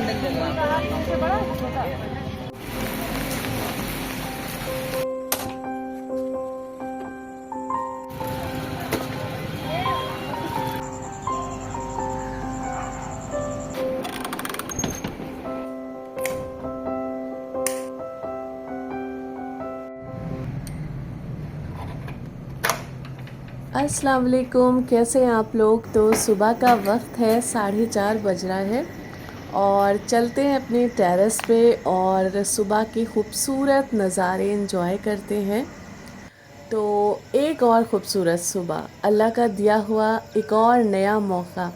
अस्सलाम वालेकुम, कैसे हैं आप लोग। तो सुबह का वक्त है, 4:30 बज रहा है और चलते हैं अपने टेरेस पे और सुबह के खूबसूरत नज़ारे एंजॉय करते हैं। तो एक और ख़ूबसूरत सुबह, अल्लाह का दिया हुआ एक और नया मौका।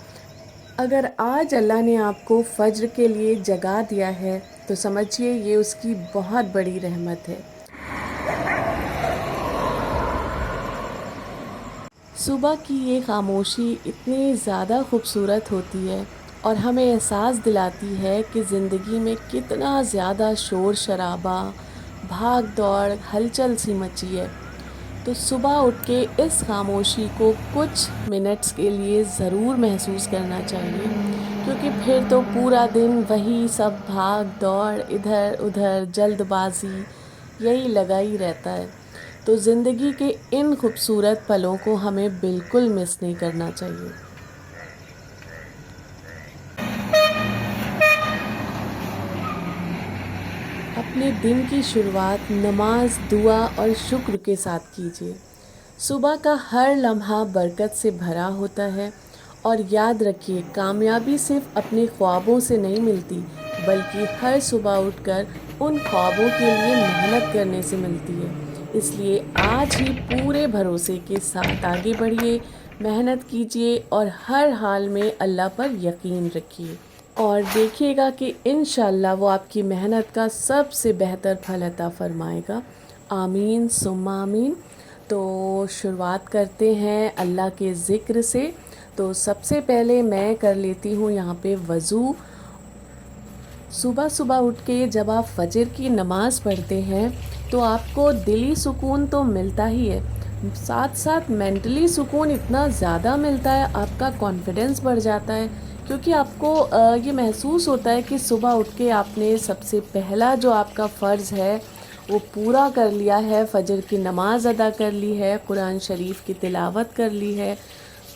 अगर आज अल्लाह ने आपको फ़ज्र के लिए जगा दिया है तो समझिए ये उसकी बहुत बड़ी रहमत है। सुबह की ये खामोशी इतनी ज़्यादा खूबसूरत होती है और हमें एहसास दिलाती है कि ज़िंदगी में कितना ज़्यादा शोर शराबा, भाग दौड़, हलचल सी मची है। तो सुबह उठ के इस खामोशी को कुछ मिनट्स के लिए ज़रूर महसूस करना चाहिए, क्योंकि फिर तो पूरा दिन वही सब भाग दौड़, इधर उधर जल्दबाज़ी यही लगा ही रहता है। तो ज़िंदगी के इन खूबसूरत पलों को हमें बिल्कुल मिस नहीं करना चाहिए। अपने दिन की शुरुआत नमाज, दुआ और शुक्र के साथ कीजिए। सुबह का हर लम्हा बरकत से भरा होता है और याद रखिए, कामयाबी सिर्फ अपने ख्वाबों से नहीं मिलती, बल्कि हर सुबह उठकर उन ख्वाबों के लिए मेहनत करने से मिलती है। इसलिए आज ही पूरे भरोसे के साथ आगे बढ़िए, मेहनत कीजिए और हर हाल में अल्लाह पर यकीन रखिए और देखिएगा कि इंशाअल्लाह वो आपकी मेहनत का सबसे बेहतर फल अता फ़रमाएगा। आमीन सुम्मा आमीन। तो शुरुआत करते हैं अल्लाह के ज़िक्र से। तो सबसे पहले मैं कर लेती हूँ यहाँ पे वज़ू। सुबह सुबह उठ के जब आप फ़जर की नमाज़ पढ़ते हैं तो आपको दिली सुकून तो मिलता ही है, साथ साथ मेंटली सुकून इतना ज़्यादा मिलता है, आपका कॉन्फिडेंस बढ़ जाता है, क्योंकि आपको ये महसूस होता है कि सुबह उठ के आपने सबसे पहला जो आपका फ़र्ज़ है वो पूरा कर लिया है, फ़जर की नमाज़ अदा कर ली है, कुरान शरीफ की तिलावत कर ली है।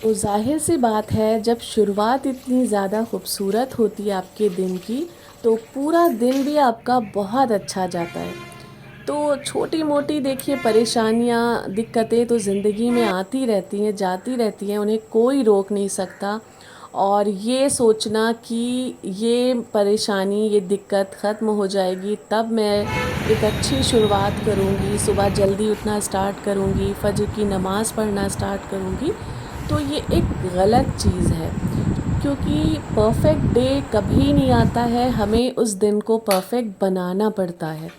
तो ज़ाहिर सी बात है, जब शुरुआत इतनी ज़्यादा खूबसूरत होती है आपके दिन की, तो पूरा दिन भी आपका बहुत अच्छा जाता है। तो छोटी मोटी देखिए परेशानियाँ, दिक्कतें तो ज़िंदगी में आती रहती हैं, जाती रहती हैं, उन्हें कोई रोक नहीं सकता। और ये सोचना कि ये परेशानी, ये दिक्कत ख़त्म हो जाएगी तब मैं एक अच्छी शुरुआत करूँगी, सुबह जल्दी उठना स्टार्ट करूँगी, फ़जर की नमाज़ पढ़ना स्टार्ट करूँगी, तो ये एक गलत चीज़ है। क्योंकि परफ़ेक्ट डे कभी नहीं आता है, हमें उस दिन को परफ़ेक्ट बनाना पड़ता है।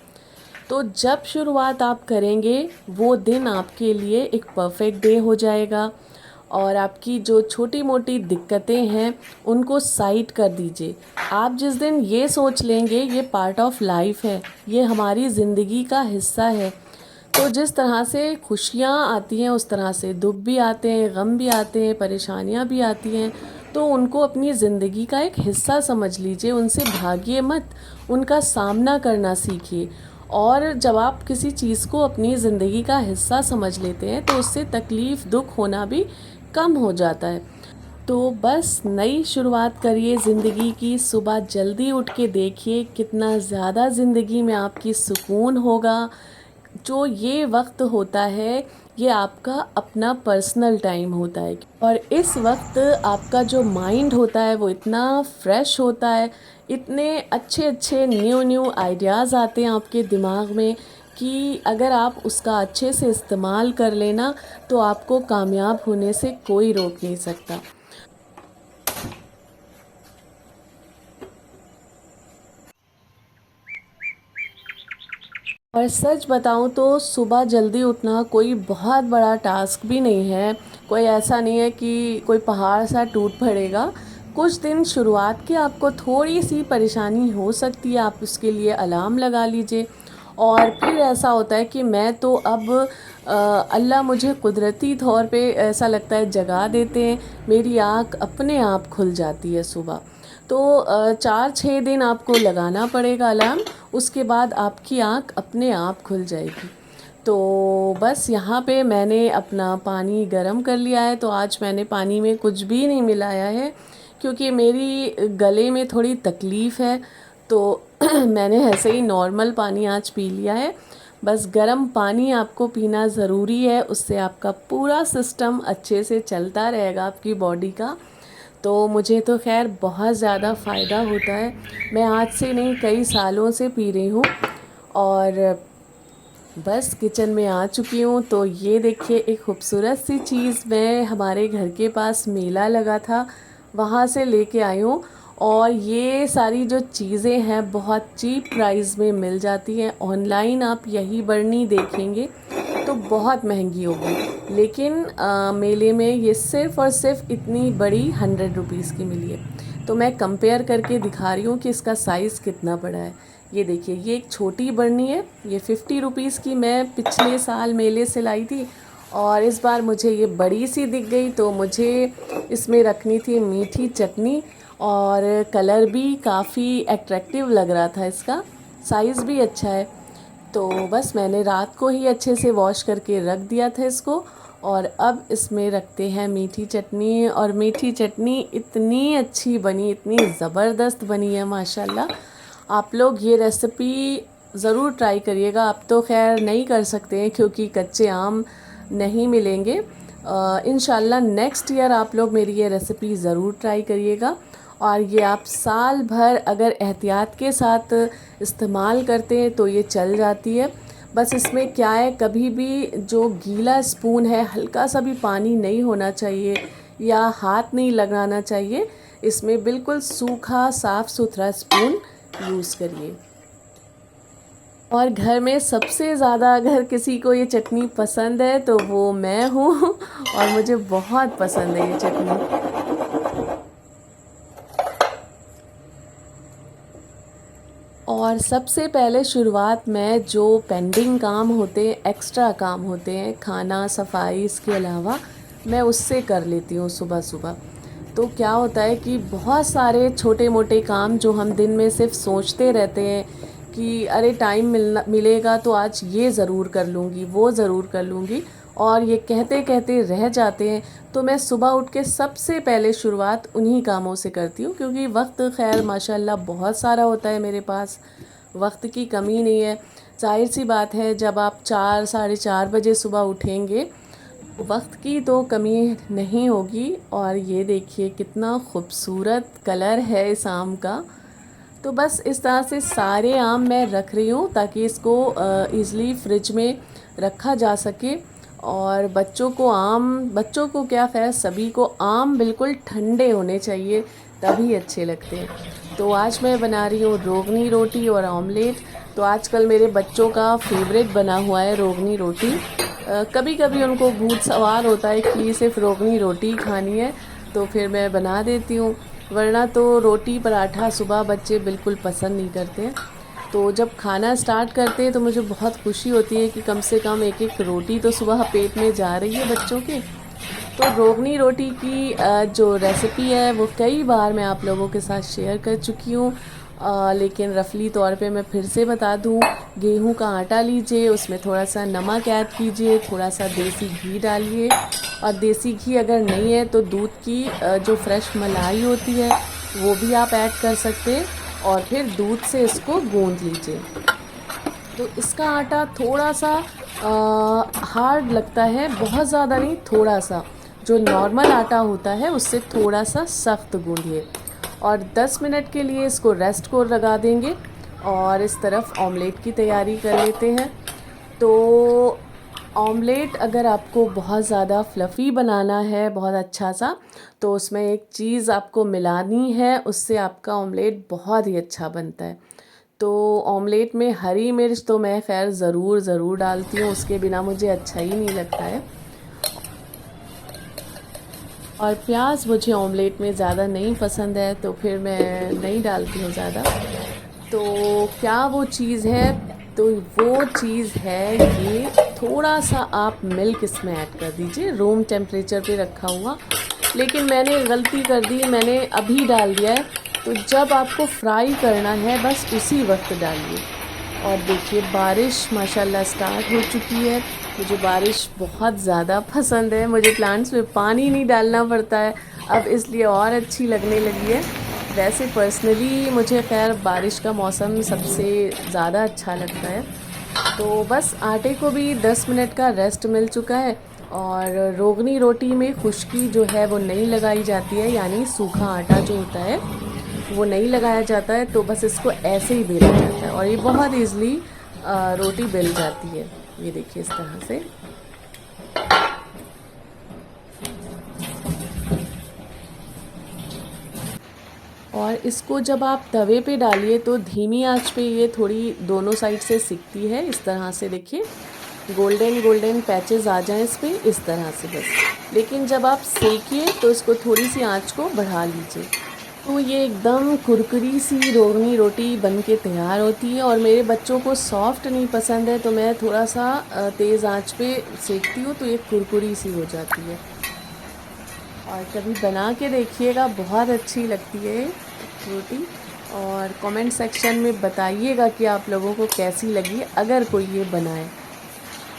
तो जब शुरुआत आप करेंगे वो दिन आपके लिए एक परफ़ेक्ट डे हो जाएगा और आपकी जो छोटी मोटी दिक्कतें हैं उनको साइड कर दीजिए। आप जिस दिन ये सोच लेंगे ये पार्ट ऑफ लाइफ है, ये हमारी ज़िंदगी का हिस्सा है, तो जिस तरह से खुशियाँ आती हैं उस तरह से दुख भी आते हैं, गम भी आते हैं, परेशानियाँ भी आती हैं, तो उनको अपनी ज़िंदगी का एक हिस्सा समझ लीजिए, उनसे भागिए मत, उनका सामना करना सीखिए। और जब आप किसी चीज़ को अपनी ज़िंदगी का हिस्सा समझ लेते हैं तो उससे तकलीफ़, दुख होना भी कम हो जाता है। तो बस नई शुरुआत करिए ज़िंदगी की, सुबह जल्दी उठ के देखिए कितना ज़्यादा ज़िंदगी में आपकी सुकून होगा। जो ये वक्त होता है ये आपका अपना पर्सनल टाइम होता है और इस वक्त आपका जो माइंड होता है वो इतना फ्रेश होता है, इतने अच्छे अच्छे न्यू न्यू आइडियाज़ आते हैं आपके दिमाग में कि अगर आप उसका अच्छे से इस्तेमाल कर लेना तो आपको कामयाब होने से कोई रोक नहीं सकता। और सच बताऊं तो सुबह जल्दी उठना कोई बहुत बड़ा टास्क भी नहीं है, कोई ऐसा नहीं है कि कोई पहाड़ सा टूट पड़ेगा। कुछ दिन शुरुआत के आपको थोड़ी सी परेशानी हो सकती है, आप उसके लिए अलार्म लगा लीजिए और फिर ऐसा होता है कि मैं तो अब अल्लाह मुझे कुदरती तौर पे ऐसा लगता है जगा देते हैं, मेरी आँख अपने आप खुल जाती है सुबह। तो 4-6 दिन आपको लगाना पड़ेगा अलार्म, उसके बाद आपकी आँख अपने आप खुल जाएगी। तो बस यहाँ पे मैंने अपना पानी गरम कर लिया है। तो आज मैंने पानी में कुछ भी नहीं मिलाया है, क्योंकि मेरी गले में थोड़ी तकलीफ़ है। तो मैंने ऐसे ही नॉर्मल पानी आज पी लिया है। बस गर्म पानी आपको पीना ज़रूरी है, उससे आपका पूरा सिस्टम अच्छे से चलता रहेगा आपकी बॉडी का। तो मुझे तो ख़ैर बहुत ज़्यादा फ़ायदा होता है। मैं आज से नहीं, कई सालों से पी रही हूँ। और बस किचन में आ चुकी हूँ। तो ये देखिए, एक खूबसूरत सी चीज़ मैं हमारे घर के पास मेला लगा था, वहाँ से लेके आई हूँ। और ये सारी जो चीज़ें हैं बहुत चीप प्राइस में मिल जाती हैं। ऑनलाइन आप यही बढ़नी देखेंगे तो बहुत महंगी होगी, लेकिन मेले में ये सिर्फ़ और सिर्फ इतनी बड़ी 100 रुपीज़ की मिली है। तो मैं कंपेयर करके दिखा रही हूँ कि इसका साइज़ कितना बड़ा है। ये देखिए, ये एक छोटी बरनी है, ये 50 रुपीज़ की मैं पिछले साल मेले से लाई थी। और इस बार मुझे ये बड़ी सी दिख गई, तो मुझे इसमें रखनी थी मीठी चटनी। और कलर भी काफ़ी अट्रैक्टिव लग रहा था इसका, साइज़ भी अच्छा है। तो बस मैंने रात को ही अच्छे से वॉश करके रख दिया था इसको। और अब इसमें रखते हैं मीठी चटनी। और मीठी चटनी इतनी अच्छी बनी, इतनी ज़बरदस्त बनी है माशाल्लाह। आप लोग ये रेसिपी ज़रूर ट्राई करिएगा। आप तो खैर नहीं कर सकते हैं क्योंकि कच्चे आम नहीं मिलेंगे। इंशाल्लाह नेक्स्ट ईयर आप लोग मेरी ये रेसिपी ज़रूर ट्राई करिएगा। और ये आप साल भर अगर एहतियात के साथ इस्तेमाल करते हैं तो ये चल जाती है। बस इसमें क्या है, कभी भी जो गीला स्पून है, हल्का सा भी पानी नहीं होना चाहिए या हाथ नहीं लगाना चाहिए। इसमें बिल्कुल सूखा साफ़ सुथरा स्पून यूज़ करिए। और घर में सबसे ज़्यादा अगर किसी को ये चटनी पसंद है तो वो मैं हूँ और मुझे बहुत पसंद है ये चटनी। और सबसे पहले शुरुआत में जो पेंडिंग काम होते हैं, एक्स्ट्रा काम होते हैं, खाना सफाई इसके अलावा, मैं उससे कर लेती हूँ सुबह सुबह। तो क्या होता है कि बहुत सारे छोटे मोटे काम जो हम दिन में सिर्फ सोचते रहते हैं कि अरे टाइम मिलेगा तो आज ये ज़रूर कर लूँगी, वो ज़रूर कर लूँगी, और ये कहते कहते रह जाते हैं। तो मैं सुबह उठ के सबसे पहले शुरुआत उन्हीं कामों से करती हूँ, क्योंकि वक्त खैर माशाल्लाह बहुत सारा होता है मेरे पास, वक्त की कमी नहीं है। जाहिर सी बात है, जब आप 4-4:30 बजे सुबह उठेंगे, वक्त की तो कमी नहीं होगी। और ये देखिए कितना खूबसूरत कलर है इस आम का। तो बस इस तरह से सारे आम मैं रख रही हूँ ताकि इसको ईज़िली फ्रिज में रखा जा सके। और बच्चों को क्या, खैर सभी को आम बिल्कुल ठंडे होने चाहिए, तभी अच्छे लगते हैं। तो आज मैं बना रही हूँ रोगनी रोटी और ऑमलेट। तो आजकल मेरे बच्चों का फेवरेट बना हुआ है रोगनी रोटी। कभी कभी उनको भूत सवार होता है कि सिर्फ रोगनी रोटी खानी है, तो फिर मैं बना देती हूँ। वरना तो रोटी पराठा सुबह बच्चे बिल्कुल पसंद नहीं करते हैं। तो जब खाना स्टार्ट करते हैं तो मुझे बहुत खुशी होती है कि कम से कम एक एक रोटी तो सुबह पेट में जा रही है बच्चों के। तो रोगनी रोटी की जो रेसिपी है वो कई बार मैं आप लोगों के साथ शेयर कर चुकी हूँ, लेकिन रफली तौर पे मैं फिर से बता दूँ। गेहूं का आटा लीजिए, उसमें थोड़ा सा नमक ऐड कीजिए, थोड़ा सा देसी घी डालिए। और देसी घी अगर नहीं है तो दूध की जो फ्रेश मलाई होती है वो भी आप ऐड कर सकते हैं। और फिर दूध से इसको गूंद लीजिए। तो इसका आटा थोड़ा सा हार्ड लगता है, बहुत ज़्यादा नहीं, थोड़ा सा। जो नॉर्मल आटा होता है उससे थोड़ा सा सख्त गूंदिए। और 10 मिनट के लिए इसको रेस्ट को लगा देंगे। और इस तरफ ऑमलेट की तैयारी कर लेते हैं। तो ऑमलेट अगर आपको बहुत ज़्यादा फ्लफ़ी बनाना है, बहुत अच्छा सा, तो उसमें एक चीज़ आपको मिलानी है, उससे आपका ऑमलेट बहुत ही अच्छा बनता है। तो ऑमलेट में हरी मिर्च तो मैं खैर ज़रूर डालती हूँ, उसके बिना मुझे अच्छा ही नहीं लगता है। और प्याज मुझे ऑमलेट में ज़्यादा नहीं पसंद है, तो फिर मैं नहीं डालती हूँ ज़्यादा। तो क्या वो चीज़ है, तो वो चीज़ है ये, थोड़ा सा आप मिल्क इसमें ऐड कर दीजिए, रूम टेम्परेचर पे रखा हुआ। लेकिन मैंने गलती कर दी, मैंने अभी डाल दिया है। तो जब आपको फ्राई करना है बस उसी वक्त डालिए। और देखिए बारिश माशाल्लाह स्टार्ट हो चुकी है। मुझे बारिश बहुत ज़्यादा पसंद है, मुझे प्लांट्स में पानी नहीं डालना पड़ता है अब, इसलिए और अच्छी लगने लगी है। वैसे पर्सनली मुझे खैर बारिश का मौसम सबसे ज़्यादा अच्छा लगता है। तो बस आटे को भी 10 मिनट का रेस्ट मिल चुका है। और रोगनी रोटी में खुश्की जो है वो नहीं लगाई जाती है, यानी सूखा आटा जो होता है वो नहीं लगाया जाता है। तो बस इसको ऐसे ही बेला जाता है और ये बहुत ईज़िली रोटी बेल जाती है। ये देखिए इस तरह से। और इसको जब आप तवे पे डालिए तो धीमी आंच पे ये थोड़ी दोनों साइड से सिकती है। इस तरह से देखिए गोल्डन गोल्डन पैचेस आ जाएं इस पे, इस तरह से बस। लेकिन जब आप सेकिए तो इसको थोड़ी सी आंच को बढ़ा लीजिए। तो ये एकदम कुरकुरी सी रोगनी रोटी बन के तैयार होती है। और मेरे बच्चों को सॉफ्ट नहीं पसंद है तो मैं थोड़ा सा तेज़ आंच पे सेकती हूँ तो ये कुरकुरी सी हो जाती है। और कभी बना के देखिएगा, बहुत अच्छी लगती है रोटी। और कमेंट सेक्शन में बताइएगा कि आप लोगों को कैसी लगी अगर कोई ये बनाए।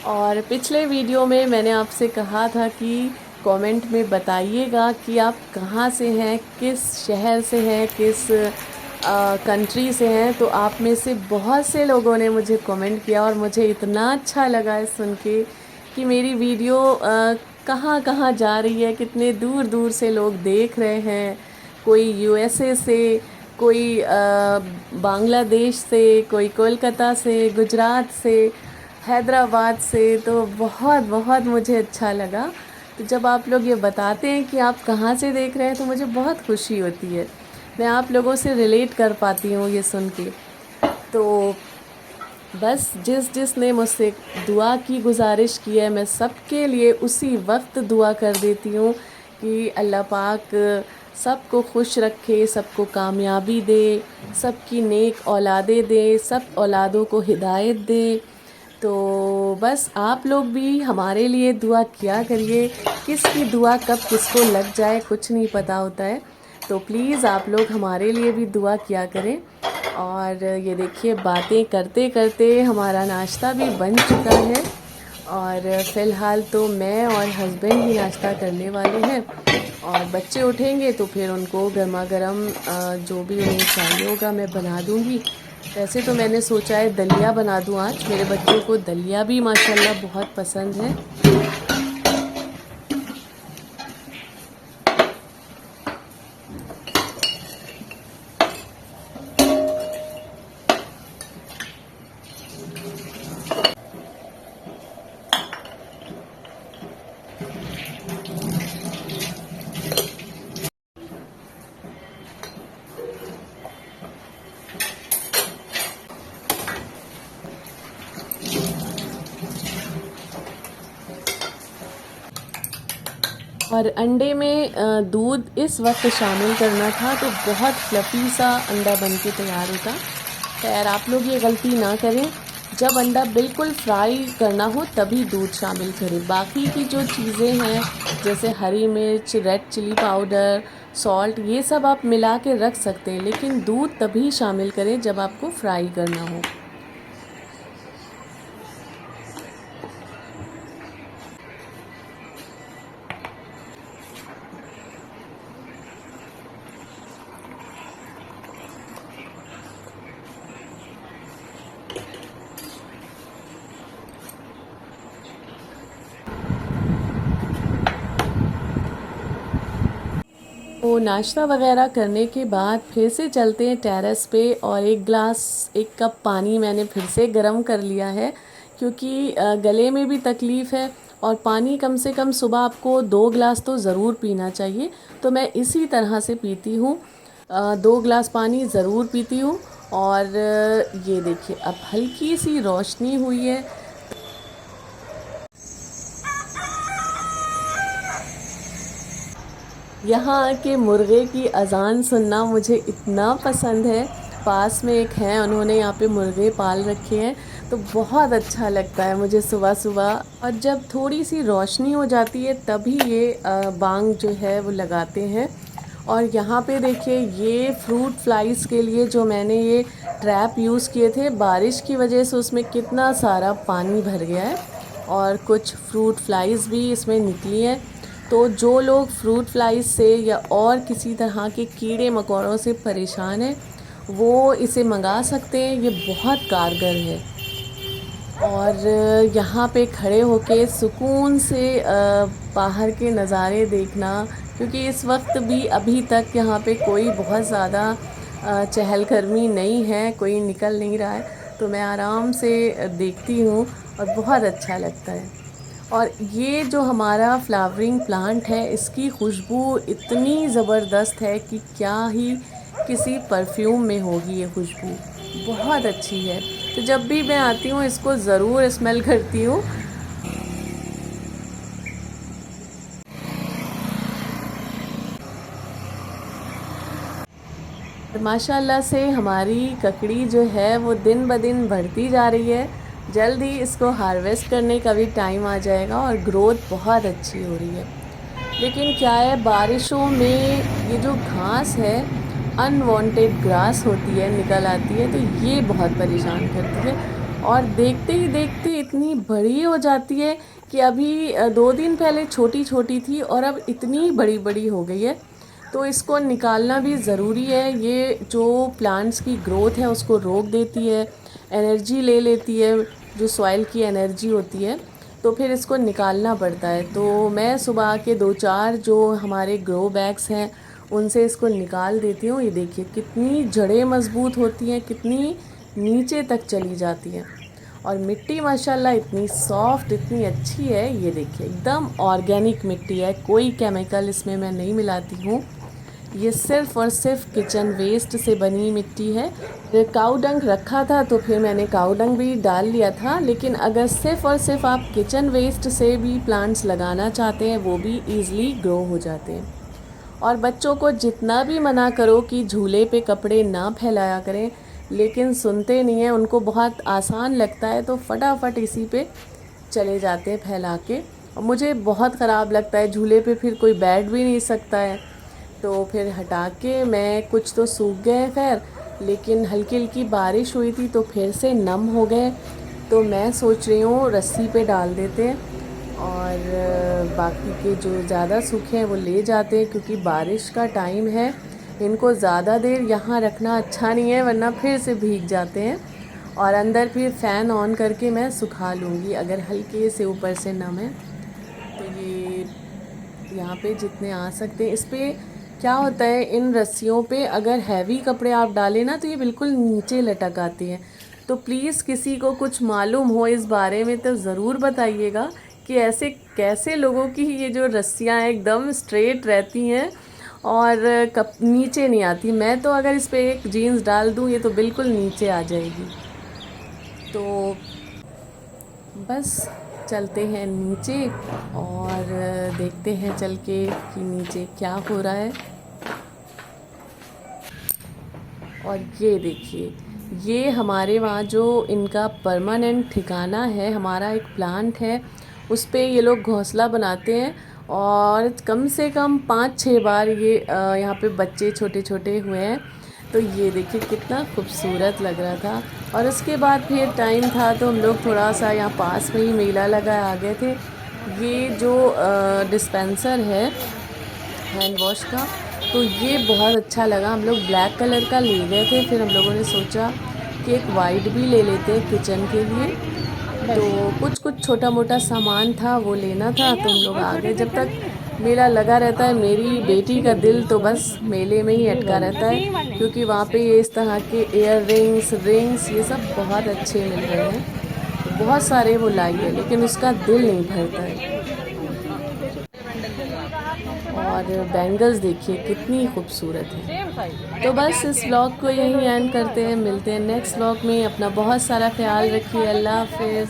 और पिछले वीडियो में मैंने आपसे कहा था कि कमेंट में बताइएगा कि आप कहाँ से हैं, किस शहर से हैं, किस कंट्री से हैं। तो आप में से बहुत से लोगों ने मुझे कमेंट किया और मुझे इतना अच्छा लगा है सुन के कि मेरी वीडियो कहाँ कहाँ जा रही है, कितने दूर दूर से लोग देख रहे हैं। कोई यूएसए से, कोई बांग्लादेश से, कोई कोलकाता से, गुजरात से, हैदराबाद से। तो बहुत बहुत मुझे अच्छा लगा। तो जब आप लोग ये बताते हैं कि आप कहाँ से देख रहे हैं तो मुझे बहुत खुशी होती है, मैं आप लोगों से रिलेट कर पाती हूँ ये सुन के। तो बस जिसने मुझसे दुआ की गुजारिश की है, मैं सबके लिए उसी वक्त दुआ कर देती हूँ कि अल्लाह पाक सबको खुश रखे, सबको कामयाबी दे, सबकी नेक औलादें दे, सब औलादों को हिदायत दे। तो बस आप लोग भी हमारे लिए दुआ किया करिए। किसकी दुआ कब किसको लग जाए कुछ नहीं पता होता है। तो प्लीज़ आप लोग हमारे लिए भी दुआ किया करें। और ये देखिए बातें करते करते हमारा नाश्ता भी बन चुका है। और फ़िलहाल तो मैं और हस्बैंड ही नाश्ता करने वाले हैं। और बच्चे उठेंगे तो फिर उनको गर्मा गर्म जो भी उन्हें चाहिए होगा मैं बना दूँगी। वैसे तो मैंने सोचा है दलिया बना दूँ आज, मेरे बच्चों को दलिया भी माशाल्लाह बहुत पसंद है। और अंडे में दूध इस वक्त शामिल करना था तो बहुत फ्लफ़ी सा अंडा बन के तैयार होता। खैर आप लोग ये गलती ना करें, जब अंडा बिल्कुल फ्राई करना हो तभी दूध शामिल करें। बाकी की जो चीज़ें हैं जैसे हरी मिर्च, रेड चिली पाउडर, सॉल्ट, ये सब आप मिला के रख सकते हैं, लेकिन दूध तभी शामिल करें जब आपको फ्राई करना हो। तो नाश्ता वगैरह करने के बाद फिर से चलते हैं टेरेस पे। और एक कप पानी मैंने फिर से गर्म कर लिया है क्योंकि गले में भी तकलीफ़ है। और पानी कम से कम सुबह आपको 2 गिलास तो ज़रूर पीना चाहिए। तो मैं इसी तरह से पीती हूँ, 2 गिलास पानी ज़रूर पीती हूँ। और ये देखिए अब हल्की सी रोशनी हुई है। यहाँ के मुर्गे की अज़ान सुनना मुझे इतना पसंद है। पास में एक हैं, उन्होंने यहाँ पे मुर्गे पाल रखे हैं तो बहुत अच्छा लगता है मुझे सुबह सुबह। और जब थोड़ी सी रोशनी हो जाती है तभी ये बांग जो है वो लगाते हैं। और यहाँ पे देखिए ये फ्रूट फ्लाइज़ के लिए जो मैंने ये ट्रैप यूज़ किए थे, बारिश की वजह से उसमें कितना सारा पानी भर गया है और कुछ फ्रूट फ्लाइज़ भी इसमें निकली हैं। तो जो लोग फ्रूट फ्लाइज़ से या और किसी तरह के कीड़े मकोड़ों से परेशान हैं वो इसे मंगा सकते हैं, ये बहुत कारगर है। और यहाँ पे खड़े होके सुकून से बाहर के नज़ारे देखना, क्योंकि इस वक्त भी अभी तक यहाँ पे कोई बहुत ज़्यादा चहलकदमी नहीं है, कोई निकल नहीं रहा है, तो मैं आराम से देखती हूँ और बहुत अच्छा लगता है। और ये जो हमारा फ्लावरिंग प्लांट है इसकी खुशबू इतनी ज़बरदस्त है कि क्या ही किसी परफ्यूम में होगी ये खुशबू, बहुत अच्छी है। तो जब भी मैं आती हूँ इसको ज़रूर स्मेल करती हूँ। माशाल्लाह से हमारी ककड़ी जो है वो दिन ब दिन बढ़ती जा रही है। जल्द ही इसको हार्वेस्ट करने का भी टाइम आ जाएगा और ग्रोथ बहुत अच्छी हो रही है। लेकिन क्या है, बारिशों में ये जो घास है, अनवांटेड ग्रास होती है, निकल आती है, तो ये बहुत परेशान करती है और देखते ही देखते इतनी बड़ी हो जाती है कि अभी 2 दिन पहले छोटी छोटी थी और अब इतनी बड़ी बड़ी हो गई है। तो इसको निकालना भी ज़रूरी है। ये जो प्लांट्स की ग्रोथ है उसको रोक देती है, एनर्जी ले लेती है, जो सॉइल की एनर्जी होती है, तो फिर इसको निकालना पड़ता है। तो मैं सुबह के 2-4 जो हमारे ग्रो बैग्स हैं उनसे इसको निकाल देती हूँ। ये देखिए कितनी जड़ें मज़बूत होती हैं, कितनी नीचे तक चली जाती हैं और मिट्टी माशाल्लाह इतनी सॉफ्ट, इतनी अच्छी है। ये देखिए एकदम ऑर्गेनिक मिट्टी है, कोई केमिकल इसमें मैं नहीं मिलाती हूँ। ये सिर्फ़ और सिर्फ किचन वेस्ट से बनी मिट्टी है। काऊ डंग रखा था तो फिर मैंने काऊ डंग भी डाल लिया था, लेकिन अगर सिर्फ़ और सिर्फ आप किचन वेस्ट से भी प्लांट्स लगाना चाहते हैं वो भी ईज़िली ग्रो हो जाते हैं। और बच्चों को जितना भी मना करो कि झूले पे कपड़े ना फैलाया करें, लेकिन सुनते नहीं हैं, उनको बहुत आसान लगता है तो फटाफट इसी पे चले जाते हैं फैला के। और मुझे बहुत ख़राब लगता है, झूले पे फिर कोई बैठ भी नहीं सकता है, तो फिर हटा के मैं, कुछ तो सूख गए खैर, लेकिन हल्की हल्की बारिश हुई थी तो फिर से नम हो गए। तो मैं सोच रही हूँ रस्सी पे डाल देते हैं और बाकी के जो ज़्यादा सूखे हैं वो ले जाते हैं, क्योंकि बारिश का टाइम है, इनको ज़्यादा देर यहाँ रखना अच्छा नहीं है वरना फिर से भीग जाते हैं। और अंदर फिर फ़ैन ऑन करके मैं सुखा लूँगी अगर हल्के से ऊपर से नम है। तो ये यहाँ पे जितने आ सकते हैं। इस पर क्या होता है, इन रस्सियों पे अगर हैवी कपड़े आप डालें ना तो ये बिल्कुल नीचे लटक आती हैं। तो प्लीज़ किसी को कुछ मालूम हो इस बारे में तो ज़रूर बताइएगा कि ऐसे कैसे लोगों की ये जो रस्सियाँ हैं एकदम स्ट्रेट रहती हैं और कप नीचे नहीं आती। मैं तो अगर इस पर एक जीन्स डाल दूँ ये तो बिल्कुल नीचे आ जाएगी। तो बस चलते हैं नीचे और देखते हैं चल के कि नीचे क्या हो रहा है। और ये देखिए, ये हमारे वहाँ जो इनका परमानेंट ठिकाना है, हमारा एक प्लांट है, उस पे ये लोग घोंसला बनाते हैं और कम से कम 5-6 बार ये यहाँ पे बच्चे छोटे छोटे हुए हैं। तो ये देखिए कितना खूबसूरत लग रहा था। और उसके बाद फिर टाइम था तो हम लोग थोड़ा सा यहाँ पास में ही मेला लगा आ गए थे। ये जो डिस्पेंसर है हैंड वॉश का, तो ये बहुत अच्छा लगा। हम लोग ब्लैक कलर का ले गए थे, फिर हम लोगों ने सोचा कि एक वाइट भी ले लेते हैं किचन के लिए। तो कुछ कुछ छोटा मोटा सामान था वो लेना था, तो हम लोग आ गए। जब तक मेला लगा रहता है मेरी बेटी का दिल तो बस मेले में ही अटका रहता है, क्योंकि वहाँ पे ये इस तरह के इयर रिंग्स ये सब बहुत अच्छे मिल रहे हैं। तो बहुत सारे वो लाई है लेकिन उसका दिल नहीं भरता है। और बैंगल्स देखिए कितनी खूबसूरत है। तो बस इस व्लॉग को यहीं एंड करते हैं, मिलते हैं नेक्स्ट व्लॉग में। अपना बहुत सारा ख्याल रखिए, अल्लाह हाफिज़।